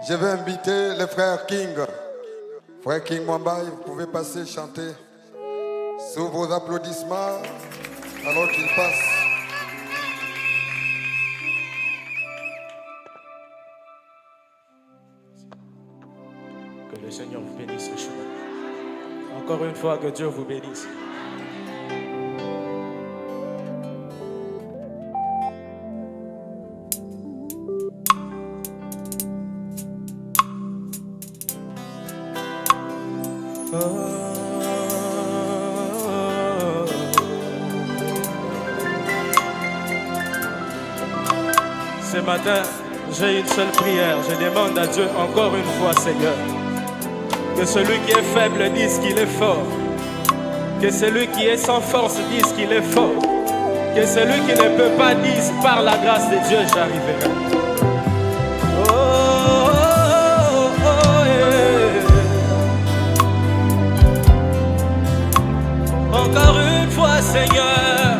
Je vais inviter le frère King. Frère King Mwambaye, vous pouvez passer chanter sous vos applaudissements alors qu'il passe. Que le Seigneur vous bénisse ce chemin. Encore une fois, que Dieu vous bénisse. Ce matin, j'ai une seule prière. Je demande à Dieu encore une fois, Seigneur, que celui qui est faible dise qu'il est fort. Que celui qui est sans force dise qu'il est fort. Que celui qui ne peut pas dise par la grâce de Dieu, j'arriverai. Oh, oh, oh, yeah. Encore une fois, Seigneur.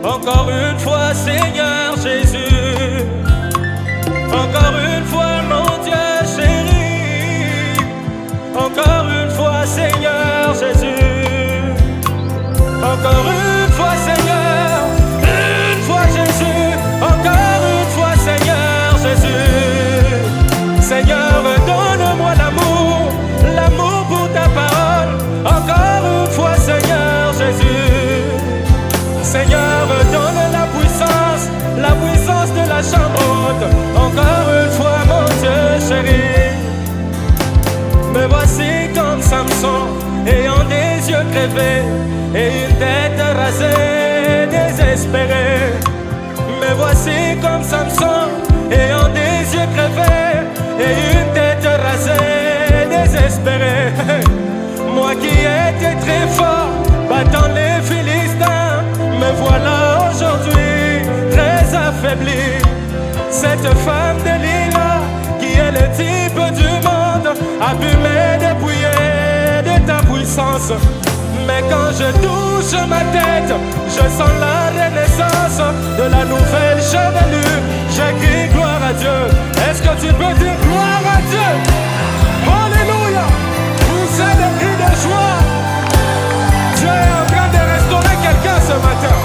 Encore une fois, Seigneur Jésus. Encore une fois, mon Dieu chéri. Encore une fois, Seigneur Jésus. Encore une fois, Seigneur. Une fois, Jésus. Encore une fois, Seigneur Jésus. Seigneur, donne-moi l'amour. L'amour pour ta parole. Encore une fois, Seigneur Jésus. Seigneur, donne la puissance de la chambre haute. Encore une fois, mon Dieu chéri. Me voici comme Samson, ayant des yeux crevés et une tête rasée, désespérée. Me voici comme Samson, ayant des yeux crevés et une tête rasée, désespérée. Moi qui étais très fort, battant les Philistins, me voilà aujourd'hui très affaibli. Cette femme de Lila, qui est le type du monde, a pu me dépouiller de ta puissance. Mais quand je touche ma tête, je sens la renaissance de la nouvelle chevelure. Je crie gloire à Dieu. Est-ce que tu peux dire gloire à Dieu? Alléluia! Poussez des cris de joie. Dieu est en train de restaurer quelqu'un ce matin.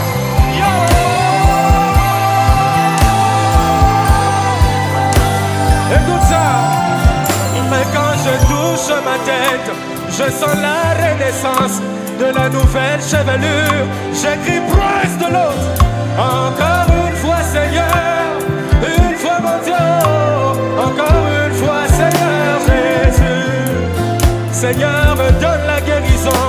Écoute ça. Mais quand je touche ma tête, je sens la renaissance de la nouvelle chevelure. J'écris prince de l'autre. Encore une fois, Seigneur. Une fois, mon Dieu. Encore une fois, Seigneur Jésus. Seigneur, donne la guérison.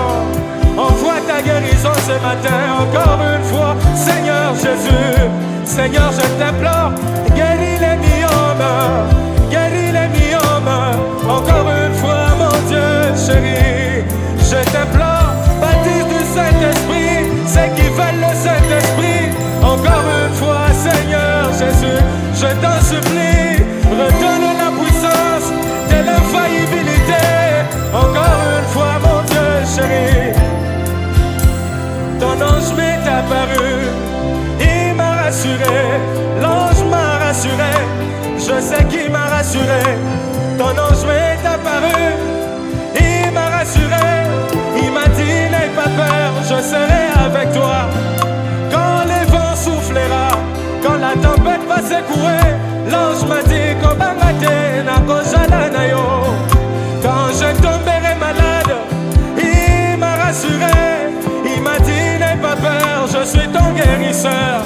Envoie ta guérison ce matin. Encore une fois, Seigneur Jésus. Seigneur, je t'implore, guéris les myomes. Guéris les myomes. Encore une fois, mon Dieu chéri. Je t'implore, baptise du Saint-Esprit. Ceux qui veulent le Saint-Esprit. Encore une fois, Seigneur Jésus. Je t'en supplie, redonne la puissance de l'infaillibilité. Encore une fois, mon Dieu chéri. Ton ange m'est apparu, il m'a rassuré, l'ange m'a rassuré, je sais qu'il m'a rassuré. Ton ange m'est apparu, il m'a rassuré, il m'a dit n'aie pas peur, je serai avec toi. Quand les vents soufflera, quand la tempête va secouer, l'ange m'a dit qu'on va mater na kojala na yo. Quand je tomberai malade, il m'a rassuré. Il m'a dit n'aie pas peur, je suis ton guérisseur.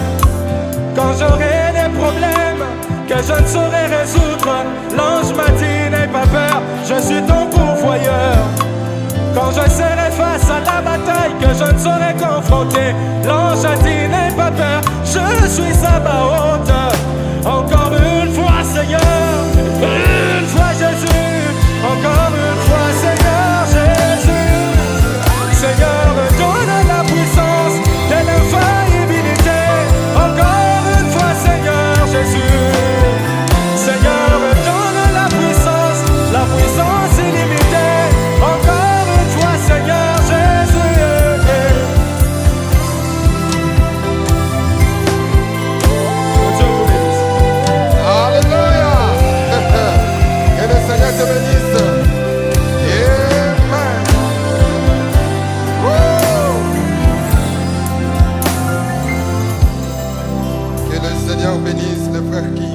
Quand j'aurai des problèmes que je ne saurais résoudre, l'ange m'a dit n'aie pas peur, je suis ton pourvoyeur. Quand je serai face à la bataille que je ne saurais confronter, l'ange a dit n'aie pas peur, je suis Sabaoth. Encore une fois Seigneur, une fois Jésus, encore une fois Seigneur Jésus. Seigneur, donne la puissance de l'infaillibilité. Encore une fois, Seigneur Jésus. Seigneur, donne la puissance illimitée. Encore une fois, Seigneur Jésus. Dieu vous bénisse. Seigneur bénisse le frère King.